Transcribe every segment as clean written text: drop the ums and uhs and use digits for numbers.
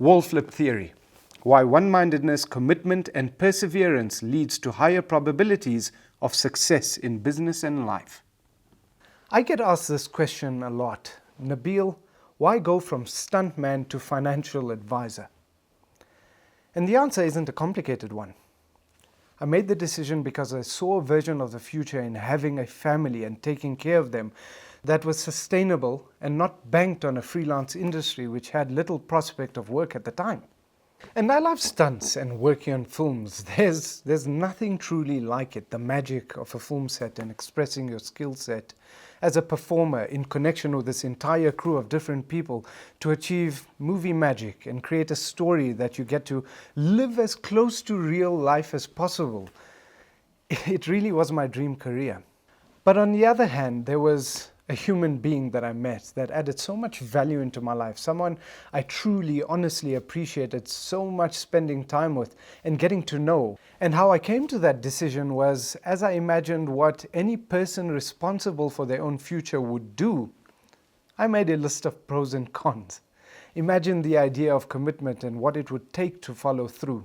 Wall flip theory. Why one-mindedness, commitment, and perseverance leads to higher probabilities of success in business and life. I get asked this question a lot. Nabil, why go from stuntman to financial advisor? And the answer isn't a complicated one. I made the decision because I saw a version of the future in having a family and taking care of them that was sustainable and not banked on a freelance industry which had little prospect of work at the time. And I love stunts and working on films. There's nothing truly like it, the magic of a film set and expressing your skill set as a performer in connection with this entire crew of different people to achieve movie magic and create a story that you get to live as close to real life as possible. It really was my dream career. But on the other hand, there was a human being that I met that added so much value into my life, someone I truly, honestly appreciated so much spending time with and getting to know. And how I came to that decision was as I imagined what any person responsible for their own future would do. I made a list of pros and cons. Imagine the idea of commitment and what it would take to follow through.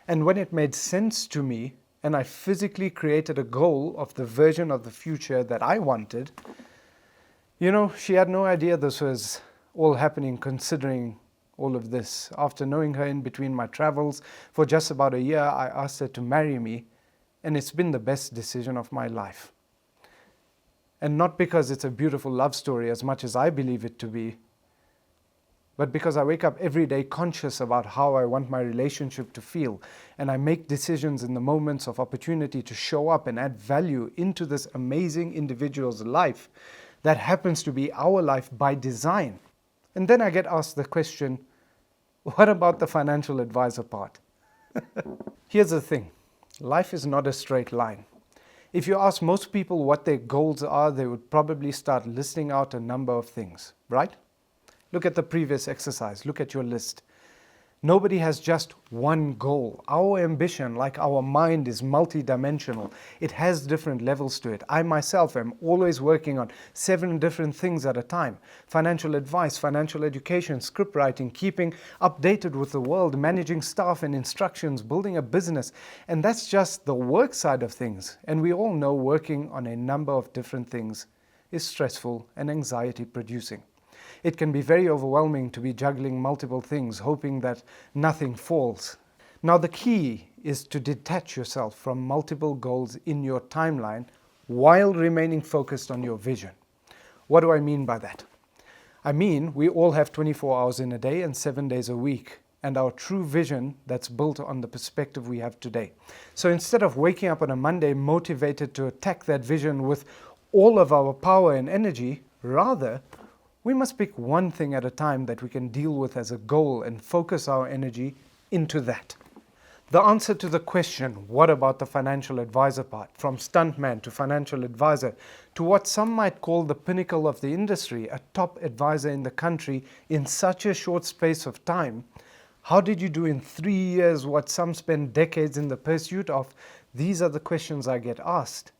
And when it made sense to me, and I physically created a goal of the version of the future that I wanted, she had no idea this was all happening considering all of this. After knowing her in between my travels for just about a year, I asked her to marry me, and it's been the best decision of my life. And not because it's a beautiful love story as much as I believe it to be, but because I wake up every day conscious about how I want my relationship to feel, and I make decisions in the moments of opportunity to show up and add value into this amazing individual's life that happens to be our life by design. And then I get asked the question, what about the financial advisor part? Here's the thing, life is not a straight line. If you ask most people what their goals are, they would probably start listing out a number of things, right? Look at the previous exercise, look at your list. Nobody has just one goal. Our ambition, like our mind, is multidimensional. It has different levels to it. I myself am always working on 7 different things at a time. Financial advice, financial education, script writing, keeping updated with the world, managing staff and instructions, building a business. And that's just the work side of things. And we all know working on a number of different things is stressful and anxiety producing. It can be very overwhelming to be juggling multiple things, hoping that nothing falls. Now the key is to detach yourself from multiple goals in your timeline while remaining focused on your vision. What do I mean by that? I mean, we all have 24 hours in a day and 7 days a week, and our true vision that's built on the perspective we have today. So instead of waking up on a Monday motivated to attack that vision with all of our power and energy, rather, we must pick one thing at a time that we can deal with as a goal and focus our energy into that. The answer to the question, what about the financial advisor part, from stuntman to financial advisor, to what some might call the pinnacle of the industry, a top advisor in the country in such a short space of time, how did you do in 3 years what some spend decades in the pursuit of? These are the questions I get asked.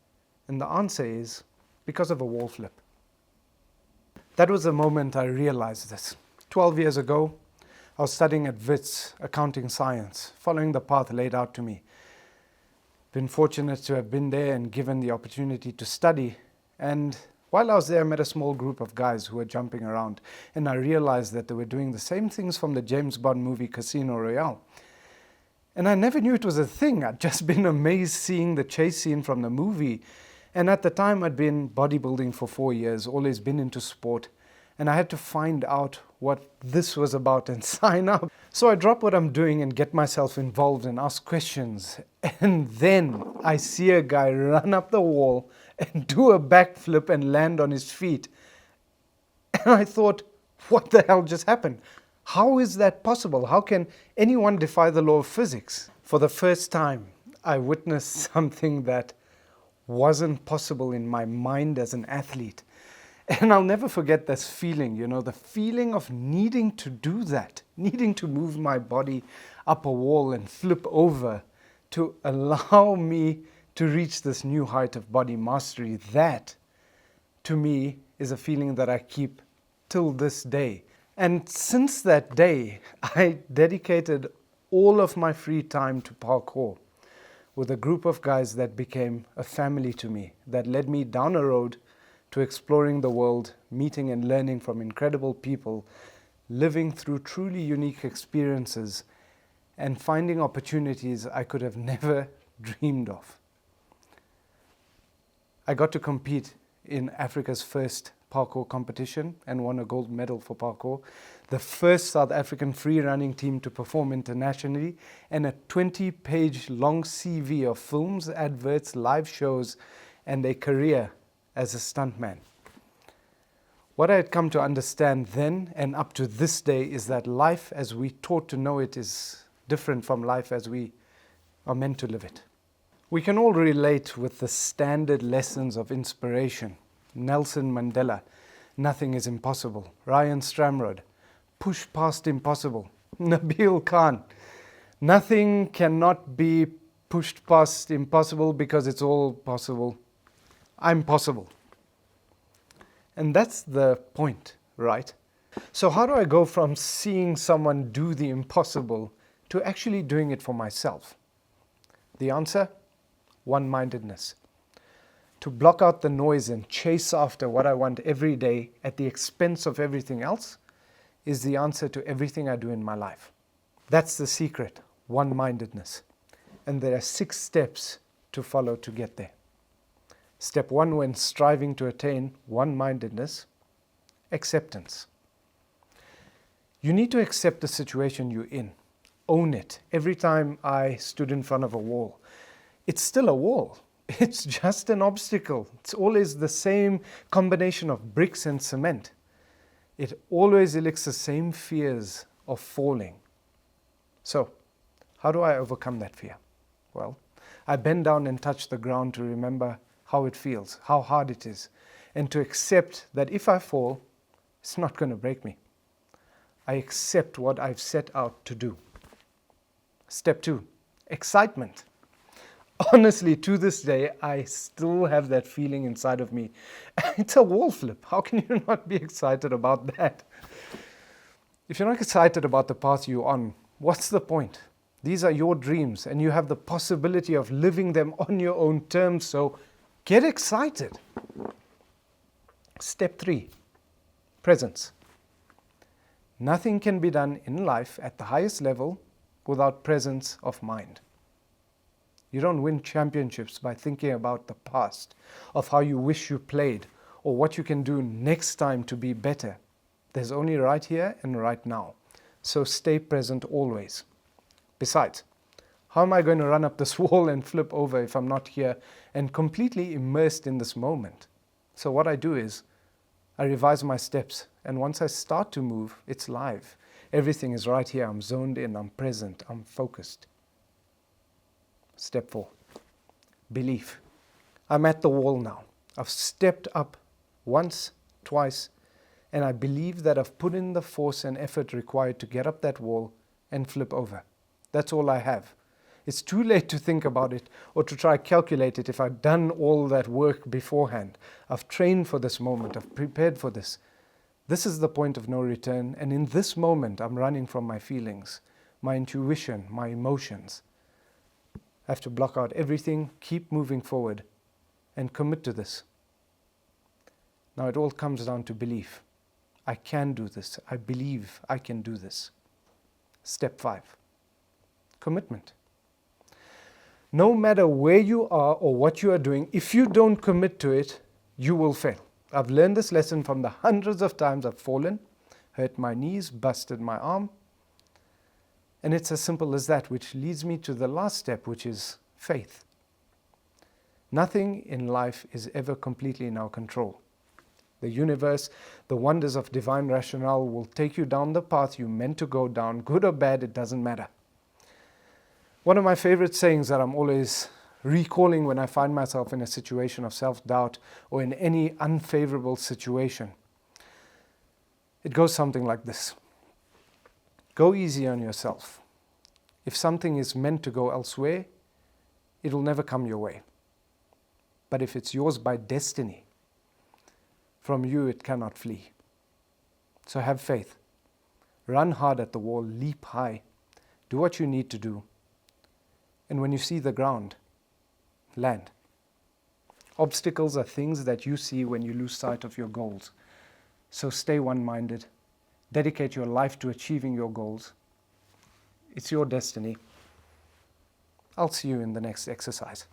And the answer is, because of a wall flip. That was the moment I realized this. 12 years ago, I was studying at WITS, accounting science, following the path laid out to me. Been fortunate to have been there and given the opportunity to study. And while I was there, I met a small group of guys who were jumping around. And I realized that they were doing the same things from the James Bond movie Casino Royale. And I never knew it was a thing. I'd just been amazed seeing the chase scene from the movie. And at the time, I'd been bodybuilding for 4 years, always been into sport. And I had to find out what this was about and sign up. So I drop what I'm doing and get myself involved and ask questions. And then I see a guy run up the wall and do a backflip and land on his feet. And I thought, what the hell just happened? How is that possible? How can anyone defy the law of physics? For the first time, I witnessed something that wasn't possible in my mind as an athlete. And I'll never forget this feeling, the feeling of needing to do that, needing to move my body up a wall and flip over to allow me to reach this new height of body mastery. That, to me, is a feeling that I keep till this day. And since that day, I dedicated all of my free time to parkour with a group of guys that became a family to me, that led me down a road to exploring the world, meeting and learning from incredible people, living through truly unique experiences, and finding opportunities I could have never dreamed of. I got to compete in Africa's first parkour competition and won a gold medal for parkour, the first South African free running team to perform internationally, and a 20-page long CV of films, adverts, live shows, and a career as a stuntman. What I had come to understand then and up to this day is that life as we taught to know it is different from life as we are meant to live it. We can all relate with the standard lessons of inspiration. Nelson Mandela, nothing is impossible. Ryan Stramrod, push past impossible. Nabil Khan, nothing cannot be pushed past impossible because it's all possible. I'm possible. And that's the point, right? So how do I go from seeing someone do the impossible to actually doing it for myself? The answer? One-mindedness. To block out the noise and chase after what I want every day at the expense of everything else is the answer to everything I do in my life. That's the secret, one-mindedness. And there are 6 steps to follow to get there. Step 1 when striving to attain one-mindedness, acceptance. You need to accept the situation you're in. Own it. Every time I stood in front of a wall, it's still a wall. It's just an obstacle. It's always the same combination of bricks and cement. It always elicits the same fears of falling. So, how do I overcome that fear? Well, I bend down and touch the ground to remember how it feels, how hard it is, and to accept that if I fall, it's not going to break me. I accept what I've set out to do. Step 2, excitement. Honestly, to this day, I still have that feeling inside of me. It's a wall flip. How can you not be excited about that? If you're not excited about the path you're on, what's the point? These are your dreams, and you have the possibility of living them on your own terms, so get excited. Step 3, presence. Nothing can be done in life at the highest level without presence of mind. You don't win championships by thinking about the past, of how you wish you played, or what you can do next time to be better. There's only right here and right now. So stay present always. Besides, how am I going to run up this wall and flip over if I'm not here and completely immersed in this moment? So what I do is, I revise my steps, and once I start to move, it's live. Everything is right here. I'm zoned in, I'm present, I'm focused. Step 4, belief. I'm at the wall now. I've stepped up once, twice, and I believe that I've put in the force and effort required to get up that wall and flip over. That's all I have. It's too late to think about it or to try calculate it if I've done all that work beforehand. I've trained for this moment. I've prepared for this. This is the point of no return, and in this moment I'm running from my feelings, my intuition, my emotions. I have to block out everything, keep moving forward, and commit to this. Now it all comes down to belief. I can do this. I believe I can do this. Step 5, commitment. No matter where you are or what you are doing, if you don't commit to it, you will fail. I've learned this lesson from the hundreds of times I've fallen, hurt my knees, busted my arm. And it's as simple as that, which leads me to the last step, which is faith. Nothing in life is ever completely in our control. The universe, the wonders of divine rationale will take you down the path you meant to go down, good or bad, it doesn't matter. One of my favorite sayings that I'm always recalling when I find myself in a situation of self-doubt or in any unfavorable situation, it goes something like this. Go easy on yourself. If something is meant to go elsewhere, it will never come your way. But if it's yours by destiny, from you it cannot flee. So have faith. Run hard at the wall, leap high, do what you need to do. And when you see the ground, land. Obstacles are things that you see when you lose sight of your goals. So stay one-minded. Dedicate your life to achieving your goals. It's your destiny. I'll see you in the next exercise.